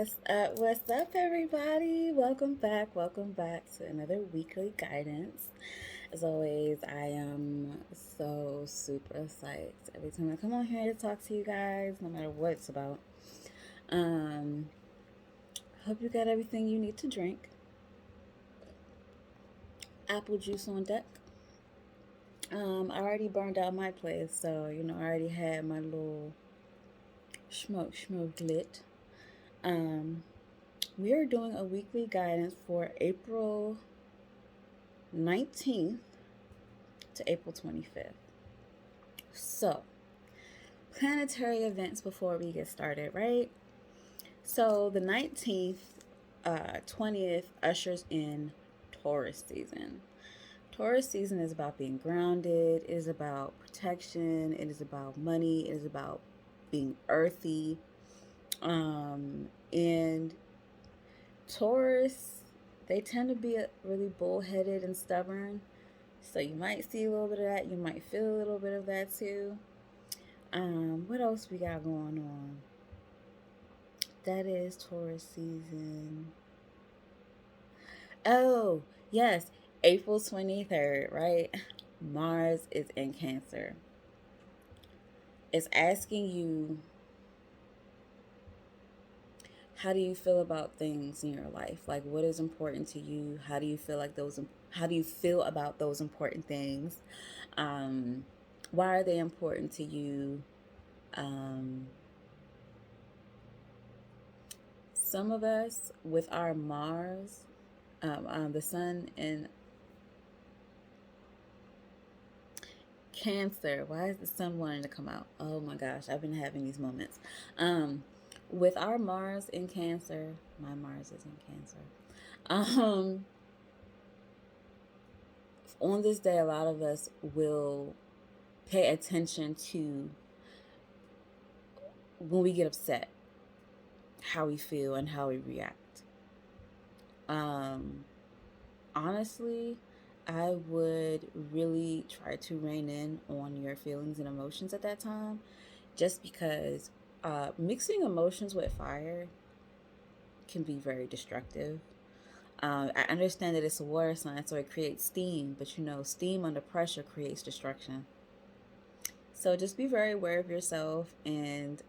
What's up, everybody? Welcome back to another weekly guidance. As always, I am so super psyched every time I come on here to talk to you guys, no matter what it's about. Um, Hope you got everything you need to drink. Apple juice on deck. I already burned out my place, so I already had my little smoke lit. Um, we are doing a weekly guidance for April 19th to April 25th. So, planetary events before we get started, right? So, the 19th, 20th ushers in Taurus season. Taurus season is about being grounded, it is about protection, it is about money, it is about being earthy. And Taurus, they tend to be really bullheaded and stubborn. So you might see a little bit of that. You might feel a little bit of that too. What else we got going on? That is Taurus season. Oh, yes. April 23rd, right? Mars is in Cancer. It's asking you, how do you feel about things in your life? Like, what is important to you? How do you feel about those important things? Why are they important to you? Some of us with our Mars, the sun in Cancer. Why is the sun wanting to come out? Oh my gosh, I've been having these moments. With our Mars in Cancer, my Mars is in Cancer. On this day, a lot of us will pay attention to when we get upset, how we feel and how we react. Honestly, I would really try to rein in on your feelings and emotions at that time, just because mixing emotions with fire can be very destructive. I understand that it's a water sign, so it creates steam, but steam under pressure creates destruction. So just be very aware of yourself, and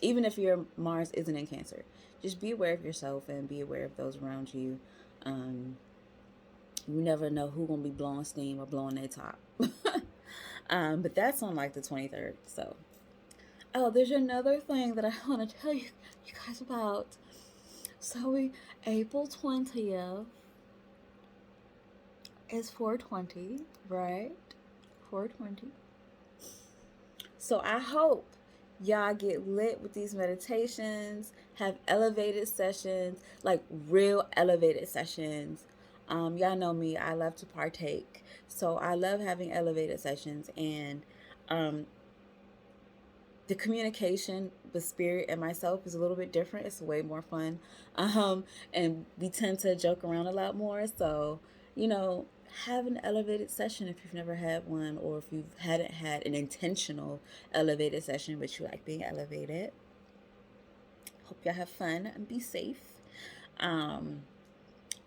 even if your Mars isn't in Cancer, just be aware of yourself and be aware of those around you. You never know who's gonna be blowing steam or blowing their top. But that's on like the 23rd. So, oh, there's another thing that I want to tell you guys about. So April 20th is 420, right? 420. So I hope y'all get lit with these meditations, have elevated sessions, like real elevated sessions. Y'all know me, I love to partake. So I love having elevated sessions, and the communication with spirit and myself is a little bit different. It's way more fun. And we tend to joke around a lot more. So, have an elevated session if you've never had one, or if you hadn't had an intentional elevated session, but you like being elevated. Hope y'all have fun and be safe.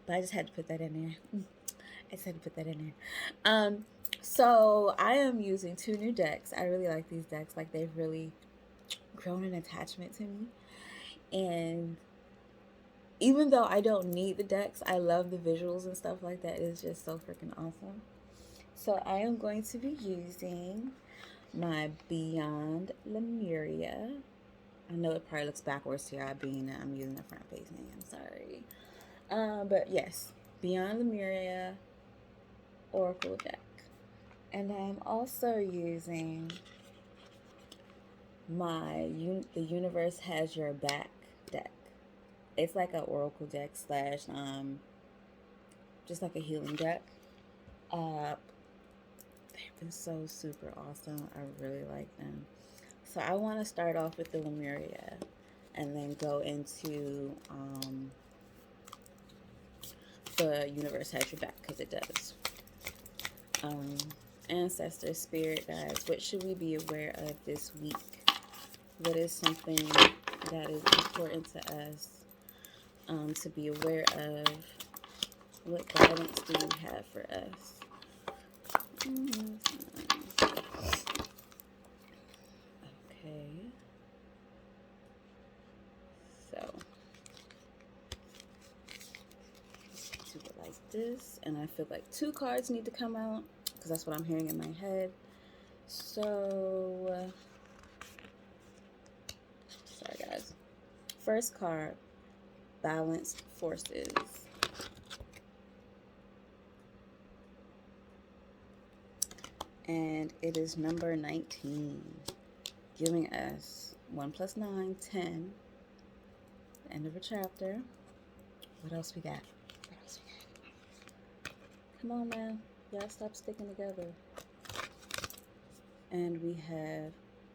But I just had to put that in there. So I am using two new decks. I really like these decks. Like, they've really grown an attachment to me. And even though I don't need the decks, I love the visuals and stuff like that. It's just so freaking awesome. So I am going to be using my Beyond Lemuria. I know it probably looks backwards to y'all, being that I'm using the front facing. I'm sorry. But yes, Beyond Lemuria Oracle deck. And I'm also using The Universe Has Your Back deck. It's like an oracle deck slash just like a healing deck. They've been so super awesome. I really like them. So I want to start off with the Lemuria and then go into The Universe Has Your Back, because it does. Ancestor, spirit guides, what should we be aware of this week? What is something that is important to us to be aware of. What guidance do you have for us? Okay. So, do it like this. And I feel like 2 cards need to come out because that's what I'm hearing in my head. So, sorry guys. First card, balanced forces. And it is number 19, giving us 1 plus 9, 10. End of a chapter. What else we got? What else we got? Come on, man. Y'all stop sticking together. And we have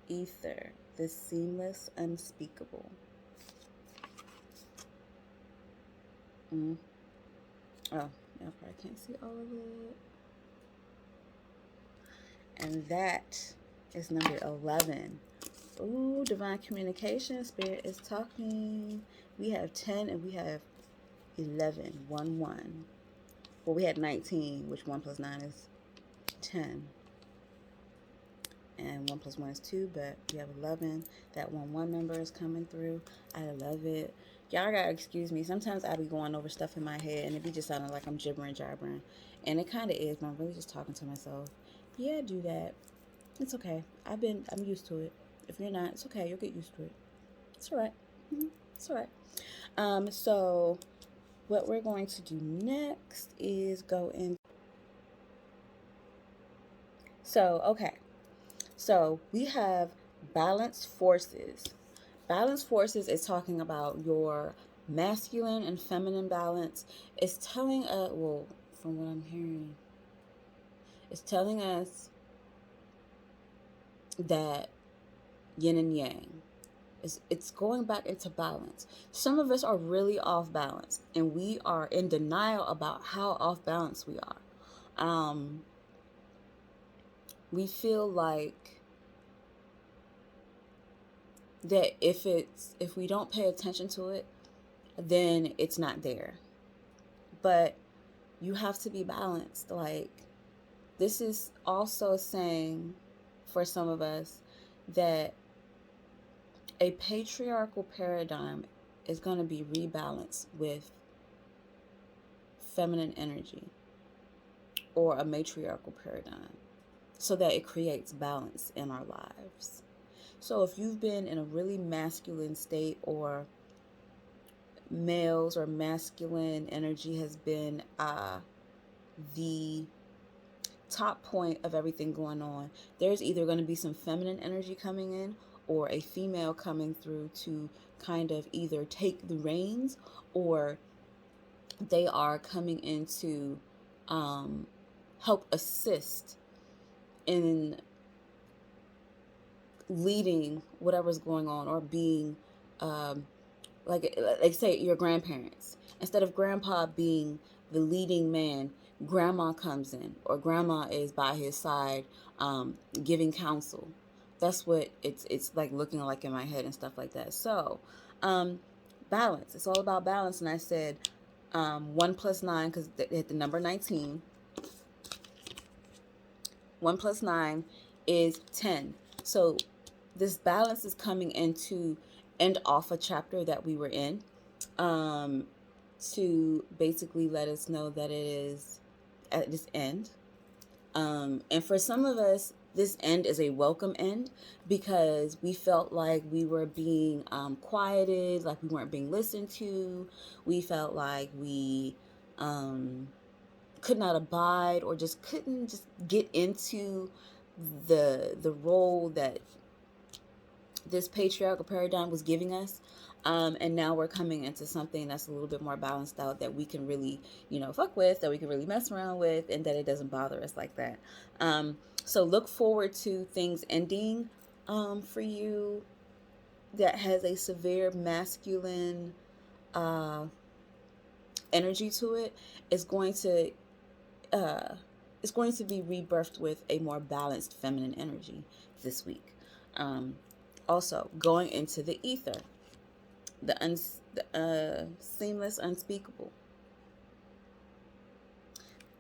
ether, the seamless, unspeakable. Oh, y'all probably can't see all of it. And that is number 11. Ooh, divine communication, spirit is talking. We have 10 and we have 11, 1, 1. Well, we had 19, which 1 plus 9 is 10. And 1 plus 1 is 2, but we have 11. That 1, 1 number is coming through. I love it. Y'all gotta excuse me. Sometimes I be going over stuff in my head and it be just sounding like I'm gibbering, jabbering. And it kind of is, but I'm really just talking to myself. Yeah, do that. It's okay. I'm used to it. If you're not, it's okay. You'll get used to it. It's all right. It's all right. So what we're going to do next is go in. So, okay. So we have balanced forces. Balanced forces is talking about your masculine and feminine balance. It's telling us, well, from what I'm hearing, it's telling us that yin and yang. It's going back into balance. Some of us are really off balance, and we are in denial about how off balance we are. We feel like that if we don't pay attention to it, then it's not there. But you have to be balanced. Like, this is also saying for some of us that a patriarchal paradigm is going to be rebalanced with feminine energy, or a matriarchal paradigm, so that it creates balance in our lives. So if you've been in a really masculine state, or males or masculine energy has been the top point of everything going on, there's either going to be some feminine energy coming in, or a female coming through to kind of either take the reins, or they are coming in to help assist in leading whatever's going on, or being like say your grandparents. Instead of grandpa being the leading man, grandma comes in, or grandma is by his side giving counsel. That's what it's like looking like in my head and stuff like that. So balance. It's all about balance. And I said 1 plus 9, because they hit the number 19. 1 plus 9 is 10. So this balance is coming in to end off a chapter that we were in, to basically let us know that it is at this end. And for some of us, this end is a welcome end, because we felt like we were being quieted, like we weren't being listened to. We felt like we could not abide, or just couldn't just get into the role that this patriarchal paradigm was giving us. And now we're coming into something that's a little bit more balanced out, that we can really, fuck with, that we can really mess around with, and that it doesn't bother us like that. So look forward to things ending for you that has a severe masculine energy to it. It's going to be rebirthed with a more balanced feminine energy this week. Also, going into the ether. the seamless, unspeakable.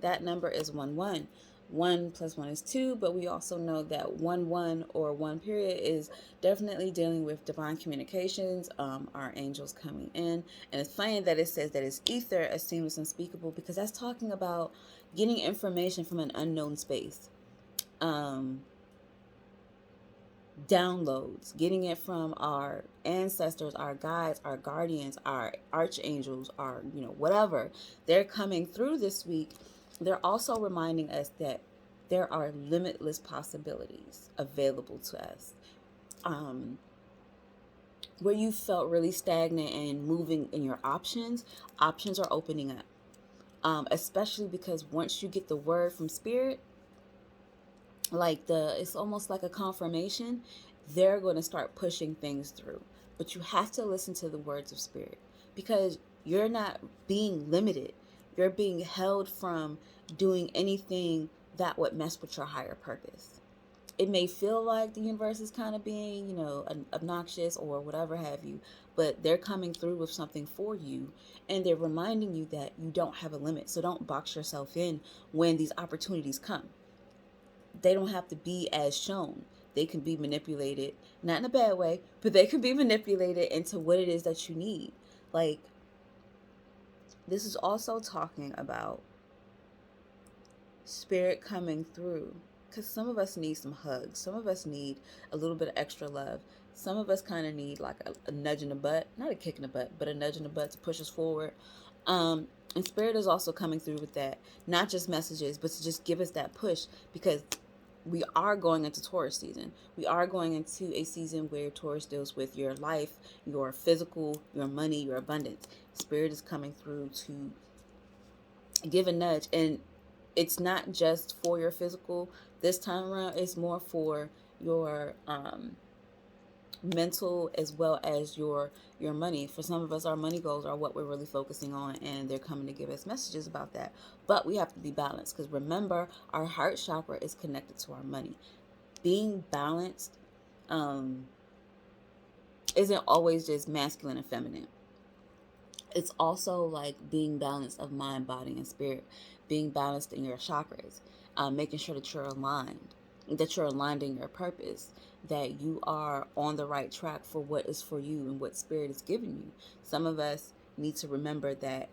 That number is 1-1. 1 plus 1 is 2, but we also know that 1-1 or 1 period is definitely dealing with divine communications, our angels coming in. And it's funny that it says that it's ether, a seamless, unspeakable, because that's talking about getting information from an unknown space. Downloads, getting it from our ancestors, our guides, our guardians, our archangels, our, whatever. They're coming through this week. They're also reminding us that there are limitless possibilities available to us. Where you felt really stagnant and moving in your options are opening up. Especially because once you get the word from spirit, it's almost like a confirmation, they're going to start pushing things through. But you have to listen to the words of spirit, because you're not being limited. You're being held from doing anything that would mess with your higher purpose. It may feel like the universe is kind of being, obnoxious or whatever have you, but they're coming through with something for you, and they're reminding you that you don't have a limit. So don't box yourself in when these opportunities come. They don't have to be as shown. They can be manipulated, not in a bad way, but they can be manipulated into what it is that you need. Like, this is also talking about spirit coming through, because some of us need some hugs. Some of us need a little bit of extra love. Some of us kind of need like a nudge in the butt, not a kick in the butt, but a nudge in the butt to push us forward. And spirit is also coming through with that, not just messages, but to just give us that push, because we are going into Taurus season. We are going into a season where Taurus deals with your life, your physical, your money, your abundance. Spirit is coming through to give a nudge. And it's not just for your physical this time around. It's more for your mental as well as your money. For some of us, our money goals are what we're really focusing on, and they're coming to give us messages about that. But we have to be balanced, because remember, our heart chakra is connected to our money. Being balanced isn't always just masculine and feminine. It's also like being balanced of mind, body, and spirit. Being balanced in your chakras, making sure that you're aligned in your purpose, that you are on the right track for what is for you and what spirit is giving you. Some of us need to remember that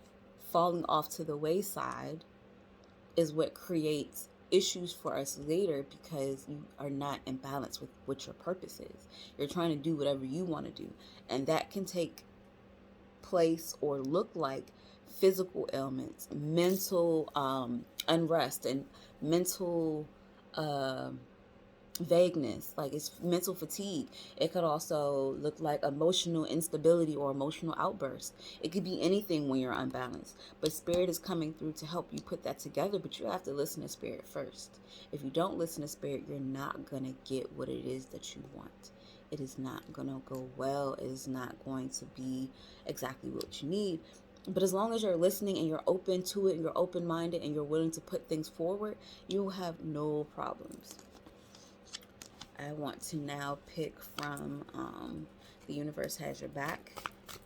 falling off to the wayside is what creates issues for us later, because you are not in balance with what your purpose is. You're trying to do whatever you want to do, and that can take place or look like physical ailments, mental unrest, and mental vagueness, like it's mental fatigue. It could also look like emotional instability or emotional outbursts. It could be anything when you're unbalanced, but spirit is coming through to help you put that together. But you have to listen to spirit first. If you don't listen to spirit, you're not gonna get what it is that you want. It is not gonna go well. It is not going to be exactly what you need. But as long as you're listening and you're open to it, and you're open-minded, and you're willing to put things forward, you will have no problems. I want to now pick from The Universe Has Your Back,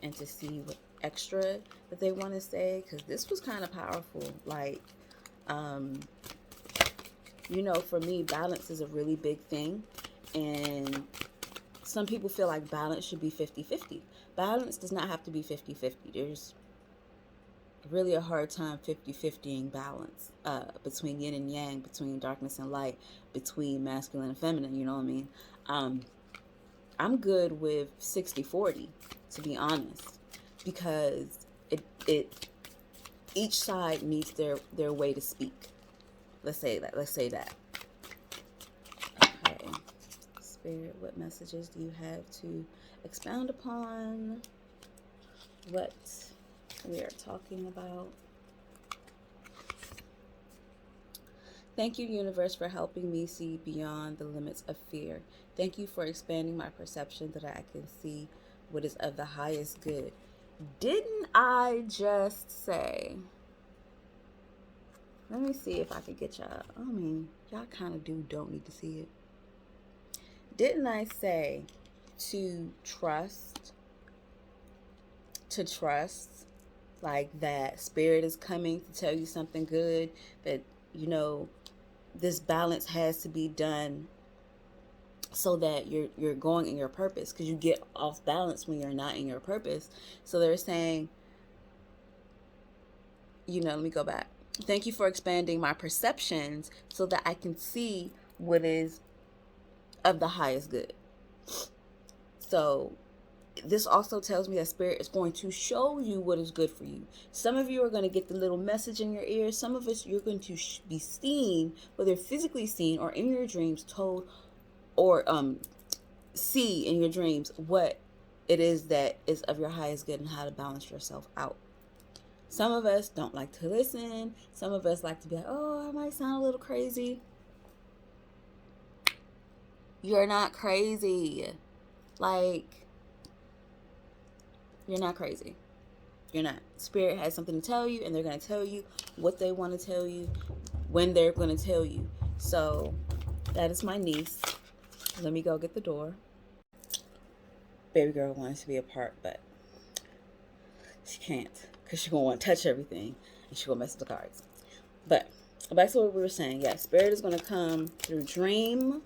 and to see what extra that they want to say, because this was kind of powerful. Like, for me, balance is a really big thing, and some people feel like balance should be 50-50. Balance does not have to be 50-50. There's really a hard time 50-50ing balance between yin and yang, between darkness and light, between masculine and feminine, you know what I mean? I'm good with 60-40, to be honest, because it each side needs their way to speak. Let's say that. Okay. Spirit, what messages do you have to expound upon what we are talking about? Thank you, universe, for helping me see beyond the limits of fear. Thank you for expanding my perception that I can see what is of the highest good. Didn't I just say? Let me see if I can get y'all. I mean, y'all kind of don't need to see it. Didn't I say to trust to trust, like that spirit is coming to tell you something good, that, you know, this balance has to be done so that you're going in your purpose, because you get off balance when you're not in your purpose. So they're saying, you know, let me go back. Thank you for expanding my perceptions so that I can see what is of the highest good. So this also tells me that spirit is going to show you what is good for you. Some of you are going to get the little message in your ear. Some of us, you're going to be seen, whether physically seen or in your dreams, told, or see in your dreams what it is that is of your highest good and how to balance yourself out. Some of us don't like to listen. Some of us like to be like, oh, I might sound a little crazy. You're not crazy. Like, you're not crazy. You're not. Spirit has something to tell you, and they're going to tell you what they want to tell you when they're going to tell you. So that is my niece. Let me go get the door. Baby girl wants to be a part, but she can't, because she's going to want to touch everything, and she's going to mess with the cards. But back to what we were saying. Yeah, spirit is going to come through dream,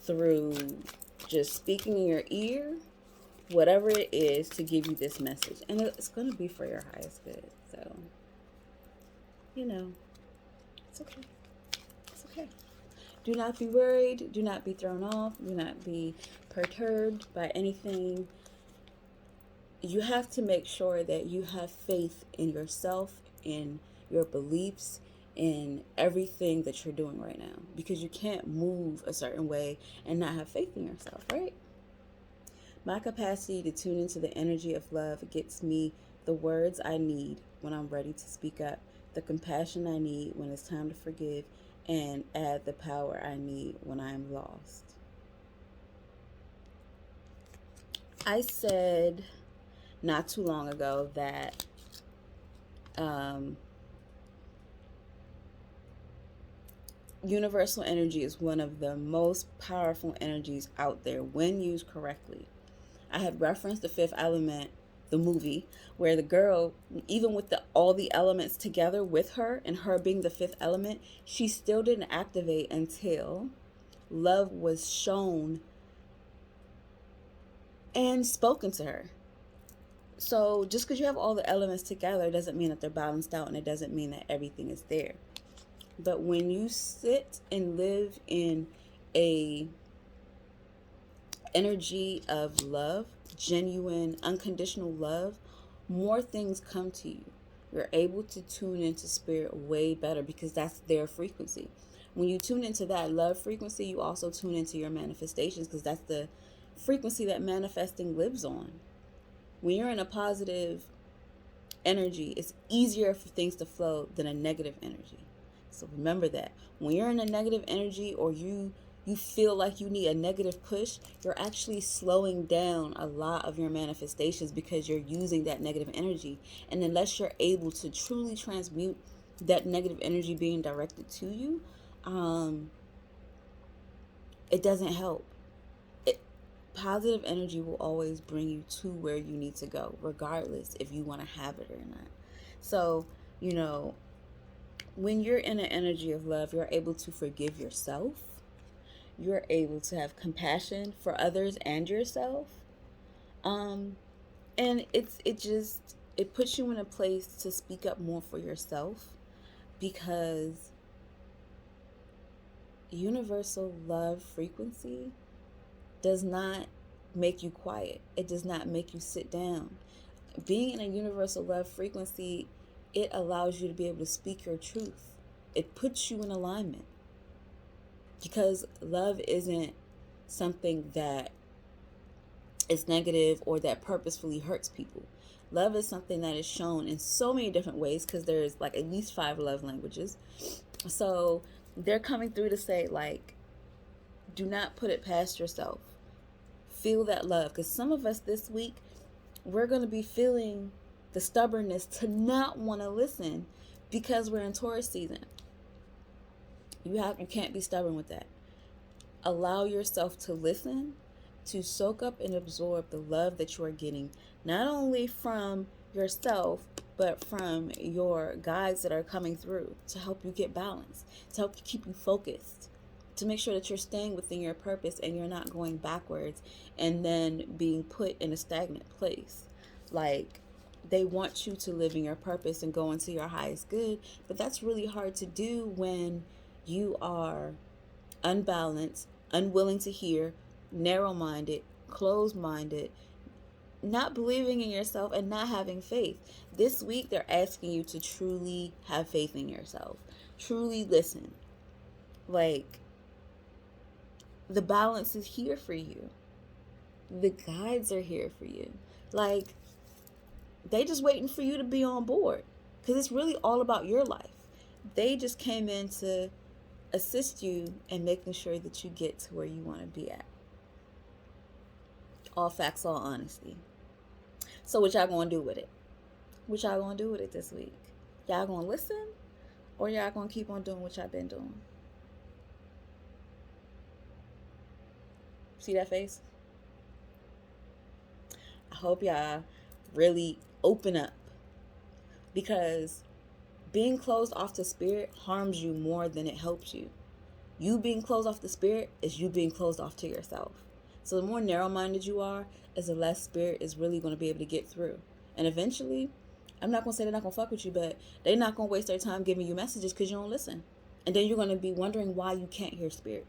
through just speaking in your ear, whatever it is, to give you this message. And it's going to be for your highest good. So, you know, it's okay. It's okay. Do not be worried. Do not be thrown off. Do not be perturbed by anything. You have to make sure that you have faith in yourself, in your beliefs, in everything that you're doing right now. Because you can't move a certain way and not have faith in yourself, right? My capacity to tune into the energy of love gets me the words I need when I'm ready to speak up, the compassion I need when it's time to forgive, and add the power I need when I'm lost. I said not too long ago that universal energy is one of the most powerful energies out there when used correctly. I had referenced The Fifth Element, the movie, where the girl, even with all the elements together with her and her being the fifth element, she still didn't activate until love was shown and spoken to her. So just because you have all the elements together doesn't mean that they're balanced out, and it doesn't mean that everything is there. But when you sit and live in a energy of love, genuine, unconditional love, more things come to you. You're able to tune into spirit way better because that's their frequency. When you tune into that love frequency, you also tune into your manifestations, because that's the frequency that manifesting lives on. When you're in a positive energy, it's easier for things to flow than a negative energy. So remember that. When you're in a negative energy, or you feel like you need a negative push, you're actually slowing down a lot of your manifestations because you're using that negative energy. And unless you're able to truly transmute that negative energy being directed to you, it doesn't help. Positive energy will always bring you to where you need to go, regardless if you want to have it or not. So, you know, when you're in an energy of love, you're able to forgive yourself. You're able to have compassion for others and yourself. And it puts you in a place to speak up more for yourself, because universal love frequency does not make you quiet. It does not make you sit down. Being in a universal love frequency, it allows you to be able to speak your truth. It puts you in alignment, because love isn't something that is negative or that purposefully hurts people. Love is something that is shown in so many different ways, because there's like at least 5 love languages. So they're coming through to say, like, do not put it past yourself. Feel that love, because some of us this week, we're going to be feeling the stubbornness to not want to listen because we're in Taurus season. You can't be stubborn with that. Allow yourself to listen, to soak up and absorb the love that you are getting, not only from yourself, but from your guides that are coming through to help you get balance, to help you keep you focused, to make sure that you're staying within your purpose and you're not going backwards and then being put in a stagnant place. Like, they want you to live in your purpose and go into your highest good, but that's really hard to do when you are unbalanced, unwilling to hear, narrow minded, closed minded, not believing in yourself, and not having faith. This week, they're asking you to truly have faith in yourself, truly listen. Like, the balance is here for you, the guides are here for you. Like, they just waiting for you to be on board, because it's really all about your life. They just came in to assist you in making sure that you get to where you want to be at. All facts, all honesty. So what y'all gonna do with it? What y'all gonna do with it this week? Y'all gonna listen, or y'all gonna keep on doing what y'all been doing? See that face? I hope y'all really open up, because being closed off to spirit harms you more than it helps you. You being closed off to spirit is you being closed off to yourself. So the more narrow-minded you are, is the less spirit is really going to be able to get through. And eventually, I'm not going to say they're not going to fuck with you, but they're not going to waste their time giving you messages because you don't listen. And then you're going to be wondering why you can't hear spirit,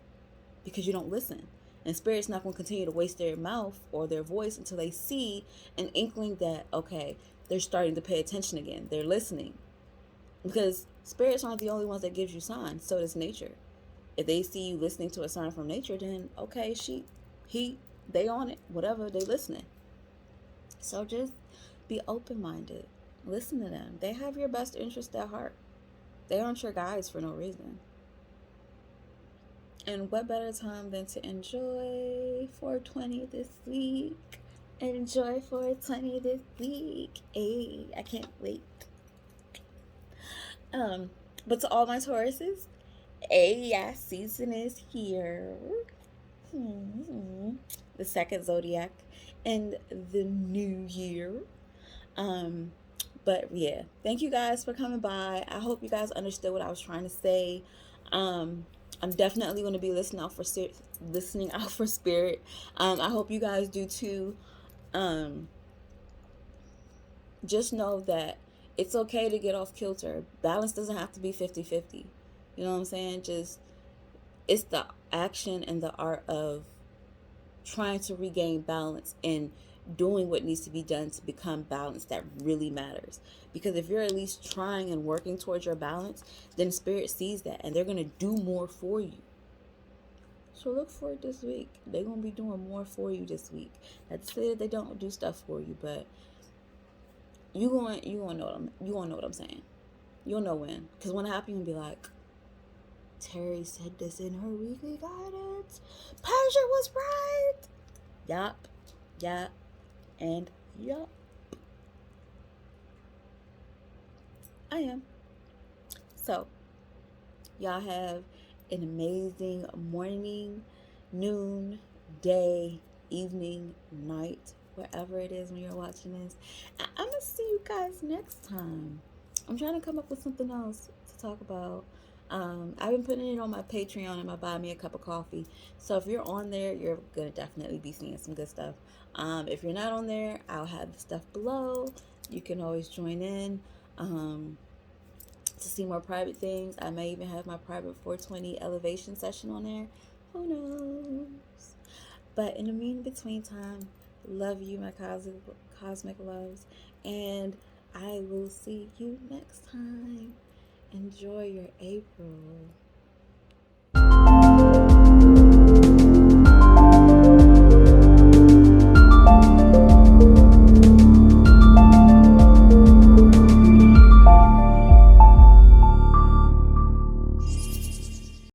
because you don't listen. And spirit's not going to continue to waste their mouth or their voice until they see an inkling that, okay, they're starting to pay attention again. They're listening. Because spirits aren't the only ones that gives you signs. So does nature. If they see you listening to a sign from nature, then okay, they on it, whatever, they listening. So just be open-minded. Listen to them. They have your best interest at heart. They aren't your guides for no reason. And what better time than to enjoy 420 this week? Enjoy 420 this week. Hey, I can't wait. But to all my Tauruses, yeah, season is here. The second zodiac and the new year. But yeah, thank you guys for coming by. I hope you guys understood what I was trying to say. I'm definitely going to be listening out for spirit. I hope you guys do too. Just know that it's okay to get off kilter. Balance doesn't have to be 50-50. You know what I'm saying? Just, it's the action and the art of trying to regain balance and doing what needs to be done to become balanced that really matters. Because if you're at least trying and working towards your balance, then spirit sees that and they're going to do more for you. So look for it this week. They're going to be doing more for you this week. That's it. They don't do stuff for you, but you gonna know what I'm saying. You'll know when. Because when it happens, you'll be like, Terry said this in her weekly guidance. Persia was right. Yup, and yup. I am. So, y'all have an amazing morning, noon, day, evening, night, wherever it is when you're watching this. I'm going to see you guys next time. I'm trying to come up with something else to talk about. I've been putting it on my Patreon and my Buy Me a Cup of Coffee. So if you're on there, you're going to definitely be seeing some good stuff. If you're not on there, I'll have the stuff below. You can always join in to see more private things. I may even have my private 420 elevation session on there. Who knows? But in the between time, love you, my cosmic loves. And I will see you next time. Enjoy your April.